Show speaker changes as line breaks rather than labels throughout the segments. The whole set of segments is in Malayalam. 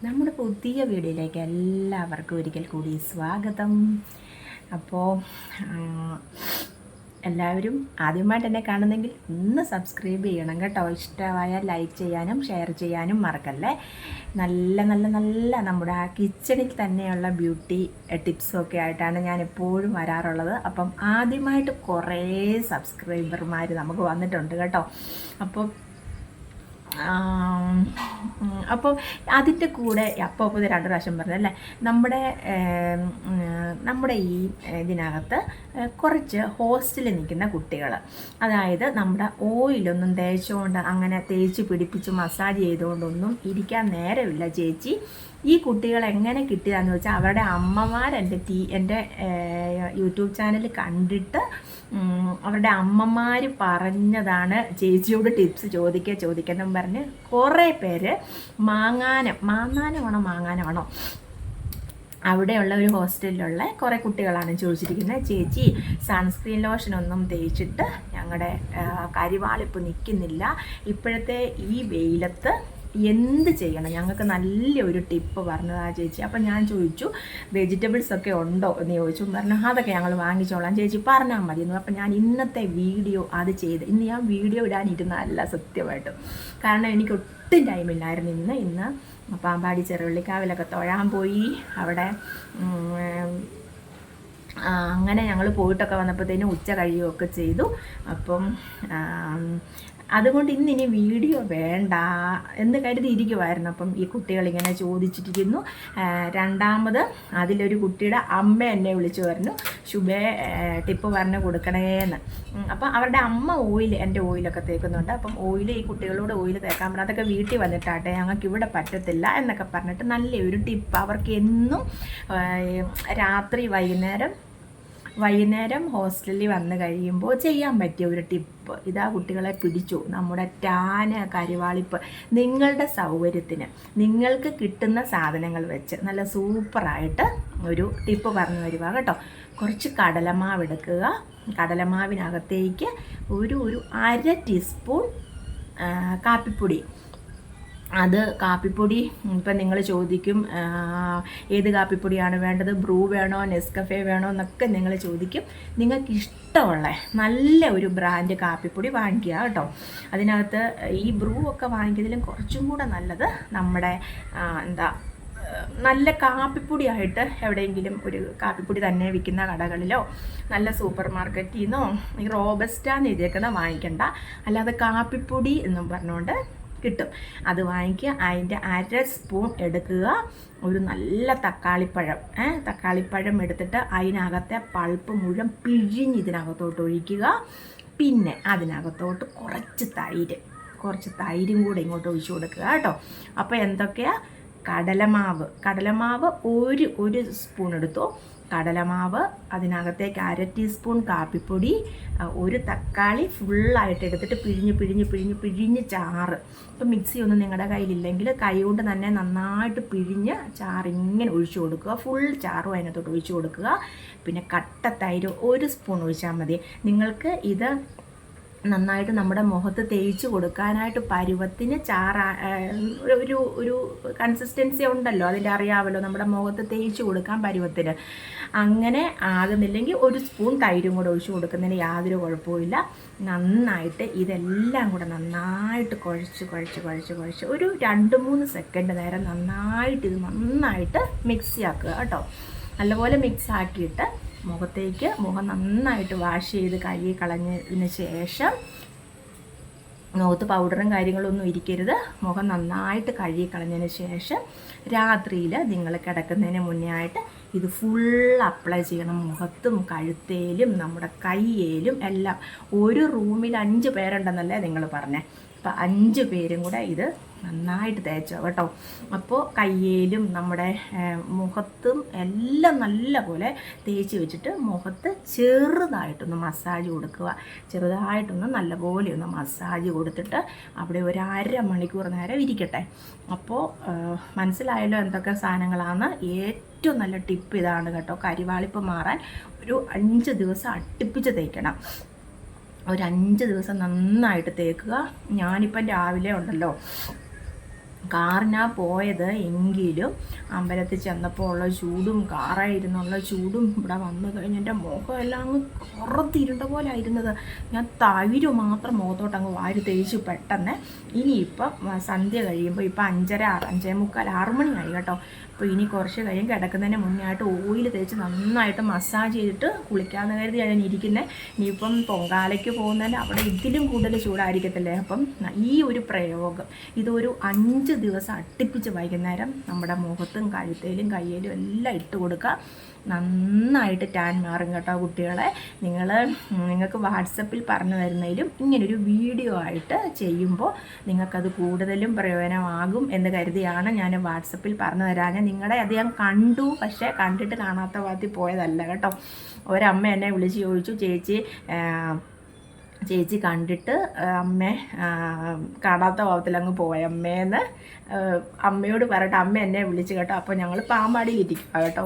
നമ്മുടെ പുതിയ വീഡിയോയിലേക്ക് എല്ലാവർക്കും ഒരിക്കൽ കൂടി സ്വാഗതം. അപ്പോൾ എല്ലാവരും ആദ്യമായിട്ട് എന്നെ കാണുന്നെങ്കിൽ ഒന്ന് സബ്സ്ക്രൈബ് ചെയ്യണം കേട്ടോ. ഇഷ്ടമായാൽ ലൈക്ക് ചെയ്യാനും ഷെയർ ചെയ്യാനും മറക്കല്ലേ. നല്ല നല്ല നല്ല നമ്മുടെ ആ കിച്ചണിൽ തന്നെയുള്ള ബ്യൂട്ടി ടിപ്സും ഒക്കെ ആയിട്ടാണ് ഞാൻ എപ്പോഴും വരാറുള്ളത്. അപ്പം ആദ്യമായിട്ട് കുറേ സബ്സ്ക്രൈബർമാർ നമുക്ക് വന്നിട്ടുണ്ട് കേട്ടോ. അപ്പോൾ അതിൻ്റെ കൂടെ അപ്പോൾ ഇത് 2 പ്രാവശ്യം പറഞ്ഞല്ലേ, നമ്മുടെ ഈ ഇതിനകത്ത് കുറച്ച് ഹോസ്റ്റലിൽ നിൽക്കുന്ന കുട്ടികൾ, അതായത് നമ്മുടെ ഓയിലൊന്നും തേച്ചുകൊണ്ട് അങ്ങനെ തേച്ച് പിടിപ്പിച്ച് മസാജ് ചെയ്തുകൊണ്ടൊന്നും ഇരിക്കാൻ നേരമില്ല ചേച്ചി. ഈ കുട്ടികൾ എങ്ങനെ കിട്ടിയതെന്ന് വെച്ചാൽ അവരുടെ അമ്മമാർ എൻ്റെ യൂട്യൂബ് ചാനൽ കണ്ടിട്ട് അവരുടെ അമ്മമാർ പറഞ്ഞതാണ് ചേച്ചിയോട് ടിപ്സ് ചോദിക്കണം പറഞ്ഞ് കുറേ പേര് മാങ്ങാനമാണോ അവിടെയുള്ള ഒരു ഹോസ്റ്റലിലുള്ള കുറേ കുട്ടികളാണ് ചോദിച്ചിരിക്കുന്നത്, ചേച്ചി സൺസ്ക്രീൻ ലോഷനൊന്നും തേച്ചിട്ട് ഞങ്ങളുടെ കരിവാളിപ്പ് നിൽക്കുന്നില്ല, ഇപ്പോഴത്തെ ഈ വെയിലത്ത് എന്ത് ചെയ്യണം, ഞങ്ങൾക്ക് നല്ലൊരു ടിപ്പ് പറഞ്ഞതാ ചേച്ചി. അപ്പം ഞാൻ ചോദിച്ചു വെജിറ്റബിൾസ് ഒക്കെ ഉണ്ടോ എന്ന് ചോദിച്ചു. പറഞ്ഞു അതൊക്കെ ഞങ്ങൾ വാങ്ങിച്ചോളാം ചേച്ചി, പറഞ്ഞാൽ മതി എന്ന്. അപ്പം ഞാൻ ഇന്നത്തെ വീഡിയോ അത് ചെയ്ത് ഇന്ന് ഞാൻ വീഡിയോ ഇടാനിരുന്നതല്ല സത്യമായിട്ടും, കാരണം എനിക്ക് ഒട്ടും ടൈമില്ലായിരുന്നു. ഇന്ന് പാമ്പാടി ചെറുവള്ളിക്കാവിലൊക്കെ തൊഴാൻ പോയി. അവിടെ അങ്ങനെ ഞങ്ങൾ പോയിട്ടൊക്കെ വന്നപ്പോഴത്തേനും ഉച്ച കഴിയുകയൊക്കെ ചെയ്തു. അപ്പം അതുകൊണ്ട് ഇന്നിനി വീഡിയോ വേണ്ട എന്ന് കരുതിയിരിക്കുമായിരുന്നു. അപ്പം ഈ കുട്ടികളിങ്ങനെ ചോദിച്ചിട്ടിരുന്നു. രണ്ടാമത് അതിലൊരു കുട്ടിയുടെ അമ്മ എന്നെ വിളിച്ചു പറഞ്ഞു, ശുഭേ ടിപ്പ് പറഞ്ഞു കൊടുക്കണേന്ന്. അപ്പം അവരുടെ അമ്മ എൻ്റെ ഓയിലൊക്കെ തേക്കുന്നുണ്ട്. അപ്പം ഈ കുട്ടികളോട് ഓയിൽ തേക്കാൻ പറഞ്ഞാൽ അതൊക്കെ വീട്ടിൽ വന്നിട്ടാട്ടെ, ഞങ്ങൾക്ക് ഇവിടെ പറ്റത്തില്ല എന്നൊക്കെ പറഞ്ഞിട്ട് നല്ലൊരു ടിപ്പ്. അവർക്ക് എന്നും രാത്രി വൈകുന്നേരം ഹോസ്റ്റലിൽ വന്ന് കഴിയുമ്പോൾ ചെയ്യാൻ പറ്റിയ ഒരു ടിപ്പ് ഇതാ. കുട്ടികളെ പിടിച്ചു. നമ്മുടെ കരിവാളിപ്പ് നിങ്ങളുടെ സൗകര്യത്തിന് നിങ്ങൾക്ക് കിട്ടുന്ന സാധനങ്ങൾ വെച്ച് നല്ല സൂപ്പറായിട്ട് ഒരു ടിപ്പ് പറഞ്ഞു തരുക കേട്ടോ. കുറച്ച് കടലമാവ് എടുക്കുക. കടലമാവിനകത്തേക്ക് ഒരു 1/2 ടീസ്പൂൺ കാപ്പിപ്പൊടി. അത് കാപ്പിപ്പൊടി ഇപ്പം നിങ്ങൾ ചോദിക്കും ഏത് കാപ്പിപ്പൊടിയാണ് വേണ്ടത്, ബ്രൂ വേണോ നെസ്കഫേ വേണോ എന്നൊക്കെ നിങ്ങൾ ചോദിക്കും. നിങ്ങൾക്ക് ഇഷ്ടമുള്ള നല്ല ഒരു ബ്രാൻഡ് കാപ്പിപ്പൊടി വാങ്ങിക്കുക കേട്ടോ. അതിനകത്ത് ഈ ബ്രൂ ഒക്കെ വാങ്ങിക്കുന്നതിലും കുറച്ചും കൂടെ നല്ലത് നമ്മുടെ നല്ല കാപ്പിപ്പൊടിയായിട്ട് എവിടെയെങ്കിലും ഒരു കാപ്പിപ്പൊടി തന്നെ വിൽക്കുന്ന കടകളിലോ നല്ല സൂപ്പർ മാർക്കറ്റിൽ നിന്നോ ഈ റോബസ്റ്റാന്ന് എഴുതിയേക്കുന്ന വാങ്ങിക്കണ്ട, അല്ലാതെ കാപ്പിപ്പൊടി എന്നും പറഞ്ഞുകൊണ്ട് കിട്ടും. അത് വാങ്ങിക്കുക. അതിൻ്റെ 1/2 സ്പൂൺ എടുക്കുക. ഒരു നല്ല തക്കാളിപ്പഴം എടുത്തിട്ട് അതിനകത്തെ പൾപ്പ് മുഴുവൻ പിഴിഞ്ഞ് ഇതിനകത്തോട്ട് ഒഴിക്കുക. പിന്നെ അതിനകത്തോട്ട് കുറച്ച് തൈരും കൂടെ ഇങ്ങോട്ട് ഒഴിച്ചു കൊടുക്കുക കേട്ടോ. അപ്പോൾ എന്തൊക്കെയാണ്? കടലമാവ് ഒരു സ്പൂൺ എടുത്തു. കടലമാവ്, അതിനകത്തേക്ക് 1/2 ടീസ്പൂൺ കാപ്പിപ്പൊടി, ഒരു തക്കാളി ഫുള്ളായിട്ട് എടുത്തിട്ട് പിഴിഞ്ഞ് ചാറ്. ഇപ്പം മിക്സി ഒന്നും നിങ്ങളുടെ കയ്യിലില്ലെങ്കിൽ കൈ കൊണ്ട് തന്നെ നന്നായിട്ട് പിഴിഞ്ഞ് ചാറ് ഇങ്ങനെ ഒഴിച്ചു കൊടുക്കുക. ഫുൾ ചാറും അതിനകത്തോട്ട് ഒഴിച്ചു കൊടുക്കുക. പിന്നെ കട്ട തൈര് 1 സ്പൂൺ ഒഴിച്ചാൽ മതി. നിങ്ങൾക്ക് ഇത് നന്നായിട്ട് നമ്മുടെ മുഖത്ത് തേച്ച് കൊടുക്കാനായിട്ട് പരുവത്തിന് ഒരു കൺസിസ്റ്റൻസി ഉണ്ടല്ലോ, അതിൻ്റെ അറിയാമല്ലോ, നമ്മുടെ മുഖത്ത് തേച്ച് കൊടുക്കാൻ പരുവത്തിന്. അങ്ങനെ ആകുന്നില്ലെങ്കിൽ 1 സ്പൂൺ തൈരും കൂടെ ഒഴിച്ച് കൊടുക്കുന്നതിന് യാതൊരു കുഴപ്പമില്ല. നന്നായിട്ട് ഇതെല്ലാം കൂടെ നന്നായിട്ട് കുഴച്ച് ഒരു 2-3 സെക്കൻഡ് നേരം നന്നായിട്ട് മിക്സ് ആക്കുക കേട്ടോ. നല്ലപോലെ മിക്സ് ആക്കിയിട്ട് മുഖം നന്നായിട്ട് വാഷ് ചെയ്ത് കഴുകി കളഞ്ഞതിന് ശേഷം, മുഖത്ത് പൗഡറും കാര്യങ്ങളൊന്നും ഇരിക്കരുത്, മുഖം നന്നായിട്ട് കഴുകി കളഞ്ഞതിന് ശേഷം രാത്രിയിൽ നിങ്ങൾ കിടക്കുന്നതിന് മുന്നേ ആയിട്ട് ഇത് ഫുൾ അപ്ലൈ ചെയ്യണം. മുഖത്തും കഴുത്തേലും നമ്മുടെ കയ്യേലും എല്ലാം. ഒരു റൂമിൽ 5 പേരുണ്ടെന്നല്ലേ നിങ്ങൾ പറഞ്ഞേ. അപ്പോൾ 5 പേരും കൂടെ ഇത് നന്നായിട്ട് തേച്ചോ കേട്ടോ. അപ്പോൾ കയ്യേലും നമ്മുടെ മുഖത്തും എല്ലാം നല്ല പോലെ തേച്ച് വെച്ചിട്ട് മുഖത്ത് ചെറുതായിട്ടൊന്ന് മസാജ് കൊടുക്കുക. ചെറുതായിട്ടൊന്ന് നല്ലപോലെ ഒന്ന് മസാജ് കൊടുത്തിട്ട് അവിടെ ഒരു 1/2 മണിക്കൂർ നേരം ഇരിക്കട്ടെ. അപ്പോൾ മനസ്സിലായല്ലോ എന്തൊക്കെ സാധനങ്ങളാണ്. ഏറ്റവും നല്ല ടിപ്പ് ഇതാണ് കേട്ടോ. കരിവാളിപ്പ് മാറാൻ ഒരു 5 ദിവസം അടുപ്പിച്ച് തേക്കണം. ഒരു 5 ദിവസം നന്നായിട്ട് തേക്കുക. ഞാനിപ്പം രാവിലെ ഉണ്ടല്ലോ കാറിനാ പോയത് എങ്കിലും അമ്പലത്തിൽ ചെന്നപ്പോൾ ഉള്ള ചൂടും കാറായിരുന്നുള്ള ചൂടും ഇവിടെ വന്നു കഴിഞ്ഞ് എൻ്റെ മുഖം എല്ലാം അങ്ങ് കറുത്തിരുണ്ട പോലെ ആയിരുന്നത്. ഞാൻ തൈര് മാത്രം മുഖത്തോട്ട് അങ്ങ് വാരി തേച്ച് പെട്ടെന്ന്. ഇനിയിപ്പം സന്ധ്യ കഴിയുമ്പോൾ ഇപ്പം 5:30 5:45 6 മണിയായി കേട്ടോ. അപ്പോൾ ഇനി കുറച്ച് കഴിയും കിടക്കുന്നതിന് മുന്നേ ആയിട്ട് ഓയിൽ തേച്ച് നന്നായിട്ട് മസാജ് ചെയ്തിട്ട് കുളിക്കാമെന്ന് കരുതിയാണ് ഞാൻ ഇരിക്കുന്നത്. ഇനിയിപ്പം പൊങ്കാലയ്ക്ക് പോകുന്നതിന് അവിടെ ഇതിലും കൂടുതൽ ചൂടായിരിക്കത്തില്ലേ. അപ്പം ഈ ഒരു പ്രയോഗം ഇതൊരു 5 ദിവസം അടുപ്പിച്ച് വൈകുന്നേരം നമ്മുടെ മുഖത്തും കഴുത്തേലും കയ്യിലും എല്ലാം ഇട്ട് കൊടുക്കുക. നന്നായിട്ട് ടാൻ മാറും കേട്ടോ കുട്ടികളെ. നിങ്ങൾക്ക് വാട്സപ്പിൽ പറഞ്ഞു തരുന്നതിലും ഇങ്ങനൊരു വീഡിയോ ആയിട്ട് ചെയ്യുമ്പോൾ നിങ്ങൾക്കത് കൂടുതലും പ്രയോജനമാകും എന്ന് കരുതിയാണ് ഞാൻ വാട്സപ്പിൽ പറഞ്ഞു തരാൻ. നിങ്ങളുടെ അത് ഞാൻ കണ്ടു, പക്ഷേ കണ്ടിട്ട് കാണാത്ത ഭാഗത്തിൽ പോയതല്ല കേട്ടോ. ഒരമ്മ എന്നെ വിളിച്ച് ചോദിച്ചു, ചേച്ചി കണ്ടിട്ട് അമ്മ കാണാത്ത ഭാവത്തിൽ അങ്ങ് പോയ അമ്മേന്ന് അമ്മയോട് പറയട്ടെ. അമ്മ എന്നെ വിളിച്ച് കേട്ടോ. അപ്പോൾ ഞങ്ങൾ പാമ്പാടിയിലിരിക്കുക കേട്ടോ.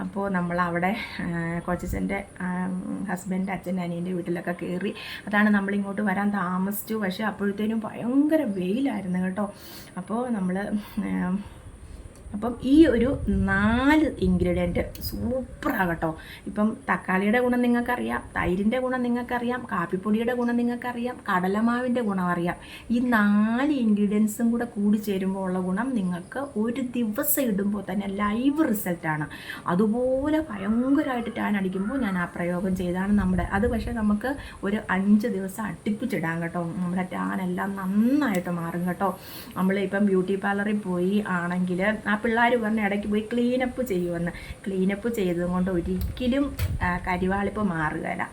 അപ്പോൾ നമ്മളവിടെ കൊച്ചച്ഛൻ്റെ ഹസ്ബൻഡ് അച്ഛൻ്റെ അനിയൻ്റെ വീട്ടിലൊക്കെ കയറി. അതാണ് നമ്മളിങ്ങോട്ട് വരാൻ താമസിച്ചു. പക്ഷേ അപ്പോഴത്തേനും ഭയങ്കര വെയിലായിരുന്നു കേട്ടോ. അപ്പോൾ അപ്പം ഈ ഒരു 4 ഇൻഗ്രീഡിയൻറ്റ് സൂപ്പറാണ് കേട്ടോ. ഇപ്പം തക്കാളിയുടെ ഗുണം നിങ്ങൾക്കറിയാം, തൈരിൻ്റെ ഗുണം നിങ്ങൾക്കറിയാം, കാപ്പിപ്പൊടിയുടെ ഗുണം നിങ്ങൾക്കറിയാം, കടലമാവിൻ്റെ ഗുണം അറിയാം. ഈ 4 ഇൻഗ്രീഡിയൻസും കൂടെ കൂടി ചേരുമ്പോൾ ഉള്ള ഗുണം നിങ്ങൾക്ക് ഒരു ദിവസം ഇടുമ്പോൾ തന്നെ ലൈവ് റിസൾട്ടാണ്. അതുപോലെ ഭയങ്കരമായിട്ട് ടാൻ അടിക്കുമ്പോൾ ഞാൻ ആ പ്രയോഗം ചെയ്താണ് അത്. പക്ഷേ നമുക്ക് ഒരു 5 ദിവസം അടുപ്പിച്ചിടാം കേട്ടോ. നമ്മുടെ ടാനെല്ലാം നന്നായിട്ട് മാറും കേട്ടോ. നമ്മളിപ്പം ബ്യൂട്ടി പാർലറിൽ പോയി ആണെങ്കിൽ ആ പിള്ളേർ പറഞ്ഞ ഇടയ്ക്ക് പോയി ക്ലീനപ്പ് ചെയ്യുമെന്ന്. ക്ലീനപ്പ് ചെയ്തതുകൊണ്ട് ഒരിക്കലും കരിവാളിപ്പ് മാറുകയില്ല.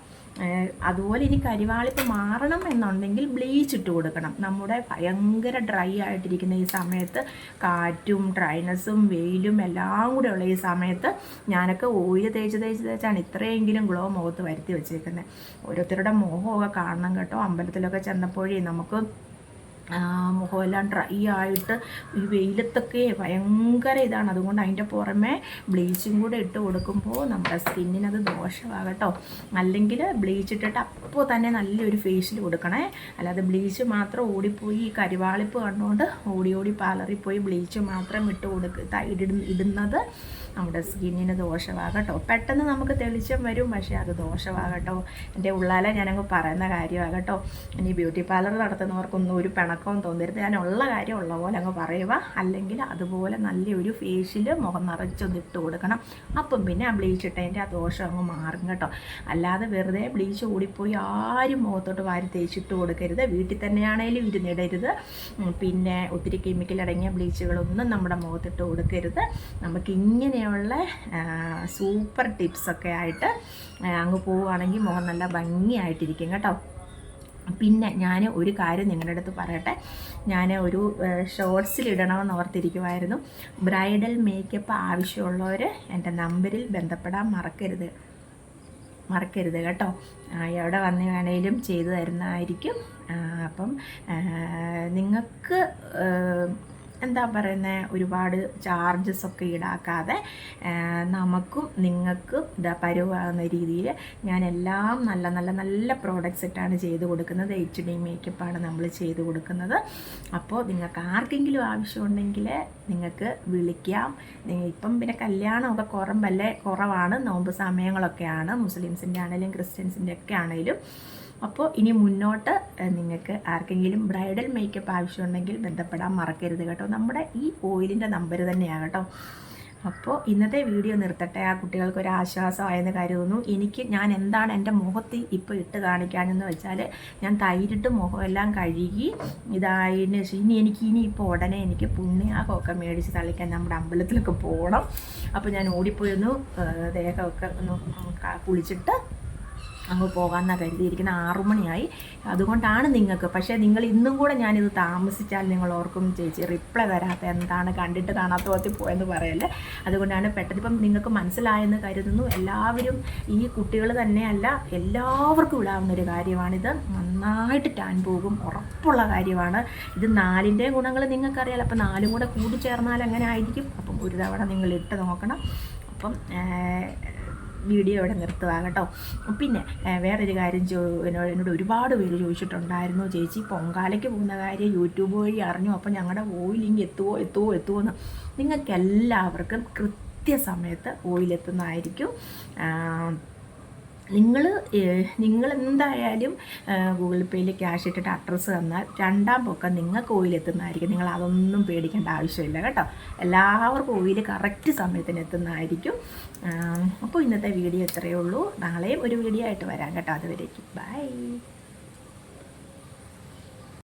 അതുപോലെ ഇനി കരിവാളിപ്പ് മാറണം എന്നുണ്ടെങ്കിൽ ബ്ലീച്ച് ഇട്ട് കൊടുക്കണം. നമ്മുടെ ഭയങ്കര ഡ്രൈ ആയിട്ടിരിക്കുന്ന ഈ സമയത്ത്, കാറ്റും ഡ്രൈനസ്സും വെയിലും എല്ലാം കൂടെ ഉള്ള ഈ സമയത്ത് ഞാനൊക്കെ ഓയിൽ തേച്ചാണ് ഇത്രയെങ്കിലും ഗ്ലോ മുഖത്ത് വരുത്തി വെച്ചേക്കുന്നത്. ഓരോരുത്തരുടെ മുഖമൊക്കെ കാണണം കേട്ടോ. അമ്പലത്തിലൊക്കെ ചെന്നപ്പോഴേ നമുക്ക് മുഖമെല്ലാം ഡ്രൈ ആയിട്ട് ഈ വെയിലത്തൊക്കെ ഭയങ്കര ഇതാണ്. അതുകൊണ്ട് അതിൻ്റെ പുറമെ ബ്ലീച്ചും കൂടെ ഇട്ട് കൊടുക്കുമ്പോൾ നമ്മുടെ സ്കിന്നിനത് ദോഷമാകട്ടോ. അല്ലെങ്കിൽ ബ്ലീച്ച് ഇട്ടിട്ട് അപ്പോൾ തന്നെ നല്ലൊരു ഫേഷ്യൽ കൊടുക്കണേ. അല്ലാതെ ബ്ലീച്ച് മാത്രം ഓടിപ്പോയി കരിവാളിപ്പ് കണ്ടുകൊണ്ട് ഓടി പാർലറിൽ പോയി ബ്ലീച്ച് മാത്രം ഇടുന്നത് നമ്മുടെ സ്കിന്നിന് ദോഷമാകട്ടോ. പെട്ടെന്ന് നമുക്ക് തെളിച്ചം വരും, പക്ഷേ അത് ദോഷമാകട്ടോ. എൻ്റെ ഉള്ളാലെ ഞാനങ്ങ് പറയുന്ന കാര്യമാകട്ടോ. ഇനി ബ്യൂട്ടി പാർലർ നടത്തുന്നവർക്കൊന്നും ഒരു പിണക്കവും തോന്നരുത്. ഞാനുള്ള കാര്യം ഉള്ള പോലെ അങ്ങ് പറയുക. അല്ലെങ്കിൽ അതുപോലെ നല്ലൊരു ഫേഷ്യൽ മുഖം നിറച്ചൊന്ന് ഇട്ട് കൊടുക്കണം. അപ്പം പിന്നെ ആ ബ്ലീച്ച് ഇട്ടതിൻ്റെ ആ ദോഷം അങ്ങ് മാറും കേട്ടോ. അല്ലാതെ വെറുതെ ബ്ലീച്ച് ഓടിപ്പോയി ആരും മുഖത്തോട്ട് വാരി തേച്ചിട്ട് കൊടുക്കരുത്. വീട്ടിൽ തന്നെയാണേലും ഇരുന്നിടരുത്. പിന്നെ ഒത്തിരി കെമിക്കൽ അടങ്ങിയ ബ്ലീച്ചുകളൊന്നും നമ്മുടെ മുഖത്തിട്ട് കൊടുക്കരുത്. നമുക്കിങ്ങനെ ഉള്ള സൂപ്പർ ടിപ്സൊക്കെ ആയിട്ട് അങ്ങ് പോവുകയാണെങ്കിൽ മുഖം നല്ല ഭംഗിയായിട്ടിരിക്കും കേട്ടോ. പിന്നെ ഞാൻ ഒരു കാര്യം നിങ്ങളുടെ അടുത്ത് പറയട്ടെ. ഞാൻ ഒരു ഷോർട്സിലിടണമെന്ന് ഓർത്തിരിക്കുമായിരുന്നു. ബ്രൈഡൽ മേക്കപ്പ് ആവശ്യമുള്ളവർ എൻ്റെ നമ്പറിൽ ബന്ധപ്പെടാൻ മറക്കരുത് കേട്ടോ. എവിടെ വന്ന് വേണേലും ചെയ്തു തരുന്നതായിരിക്കും. അപ്പം നിങ്ങൾക്ക് എന്താ പറയുന്നത്, ഒരുപാട് ചാർജസ് ഒക്കെ ഈടാക്കാതെ നമുക്കും നിങ്ങൾക്കും പരുവാകുന്ന രീതിയിൽ ഞാനെല്ലാം നല്ല പ്രോഡക്റ്റ്സ് ഇട്ടാണ് ചെയ്ത് കൊടുക്കുന്നത്. HD മേക്കപ്പാണ് നമ്മൾ ചെയ്ത് കൊടുക്കുന്നത്. അപ്പോൾ നിങ്ങൾക്ക് ആർക്കെങ്കിലും ആവശ്യമുണ്ടെങ്കിൽ നിങ്ങൾക്ക് വിളിക്കാം. ഇപ്പം പിന്നെ കല്യാണമൊക്കെ കുറവാണ്, നോമ്പ് സമയങ്ങളൊക്കെയാണ്, മുസ്ലിംസിൻ്റെ ആണെങ്കിലും ക്രിസ്ത്യൻസിൻ്റെ ഒക്കെ ആണെങ്കിലും. അപ്പോൾ ഇനി മുന്നോട്ട് നിങ്ങൾക്ക് ആർക്കെങ്കിലും ബ്രൈഡൽ മേക്കപ്പ് ആവശ്യമുണ്ടെങ്കിൽ ബന്ധപ്പെടാൻ മറക്കരുത് കേട്ടോ. നമ്മുടെ ഈ ഓയിലിൻ്റെ നമ്പർ തന്നെയാണ് കേട്ടോ. അപ്പോൾ ഇന്നത്തെ വീഡിയോ നിർത്തട്ടെ. ആ കുട്ടികൾക്കൊരു ആശ്വാസമായെന്ന് കരുതുന്നു. ഞാൻ എന്താണ് എൻ്റെ മുഖത്ത് ഇപ്പോൾ ഇട്ട് കാണിക്കാനെന്ന് വെച്ചാൽ, ഞാൻ തൈരിട്ട് മുഖമെല്ലാം കഴുകി ഇതായതിന് ഇനിയിപ്പോൾ ഉടനെ എനിക്ക് പുണ്യാഹമൊക്കെ മേടിച്ച് തളിക്കാൻ നമ്മുടെ അമ്പലത്തിലൊക്കെ പോകണം. അപ്പോൾ ഞാൻ ഓടിപ്പോയി ദേഹമൊക്കെ ഒന്ന് കുളിച്ചിട്ട് അങ്ങ് പോകാമെന്നാണ് കരുതിയിരിക്കുന്നത്. 6 മണിയായി. അതുകൊണ്ടാണ് നിങ്ങൾക്ക്. പക്ഷേ നിങ്ങൾ ഇന്നും കൂടെ ഞാനിത് താമസിച്ചാൽ നിങ്ങൾ ഓർക്കും, ചേച്ചി റിപ്ലൈ തരാത്ത എന്താണ്, കണ്ടിട്ട് കാണാത്ത പോകത്തിൽ പോയെന്ന് പറയല്ലേ. അതുകൊണ്ടാണ് പെട്ടെന്ന്. ഇപ്പം നിങ്ങൾക്ക് മനസ്സിലായെന്ന് കരുതുന്നു. എല്ലാവരും, ഈ കുട്ടികൾ തന്നെയല്ല, എല്ലാവർക്കും ഇടാവുന്നൊരു കാര്യമാണിത്. നന്നായിട്ട് ടാൻ പോകും, ഉറപ്പുള്ള കാര്യമാണ്. ഇത് 4ൻ്റെ ഗുണങ്ങൾ നിങ്ങൾക്കറിയാലോ. അപ്പം 4 കൂടെ കൂടി ചേർന്നാൽ അങ്ങനെ ആയിരിക്കും. അപ്പം ഒരു തവണ നിങ്ങൾ ഇട്ട് നോക്കണം. അപ്പം വീഡിയോ ഇവിടെ നിർത്തുക കേട്ടോ. പിന്നെ വേറൊരു കാര്യം എന്നോട് ഒരുപാട് പേര് ചോദിച്ചിട്ടുണ്ടായിരുന്നു, ചേച്ചി പൊങ്കാലയ്ക്ക് പോകുന്ന കാര്യം യൂട്യൂബ് വഴി അറിഞ്ഞു, അപ്പോൾ ഞങ്ങളുടെ ഓയിലിങ് എത്തുമോ എന്ന്. നിങ്ങൾക്ക് എല്ലാവർക്കും കൃത്യസമയത്ത് ഓയിലെത്തുന്നതായിരിക്കും. നിങ്ങൾ എന്തായാലും ഗൂഗിൾ പേയിൽ ക്യാഷ് ഇട്ടിട്ട് അഡ്രസ്സ് തന്നാൽ രണ്ടാം പൊക്കം നിങ്ങൾക്ക് ഓയിലെത്തുന്നതായിരിക്കും. നിങ്ങൾ അതൊന്നും പേടിക്കേണ്ട ആവശ്യമില്ല കേട്ടോ. എല്ലാവർക്കും ഓയിൽ കറക്റ്റ് സമയത്തിന് എത്തുന്നതായിരിക്കും. അപ്പോൾ ഇന്നത്തെ വീഡിയോ ഇത്രയേ ഉള്ളൂ. നാളെയും ഒരു വീഡിയോ ആയിട്ട് വരാം കേട്ടോ. അതുവരേക്കും ബൈ.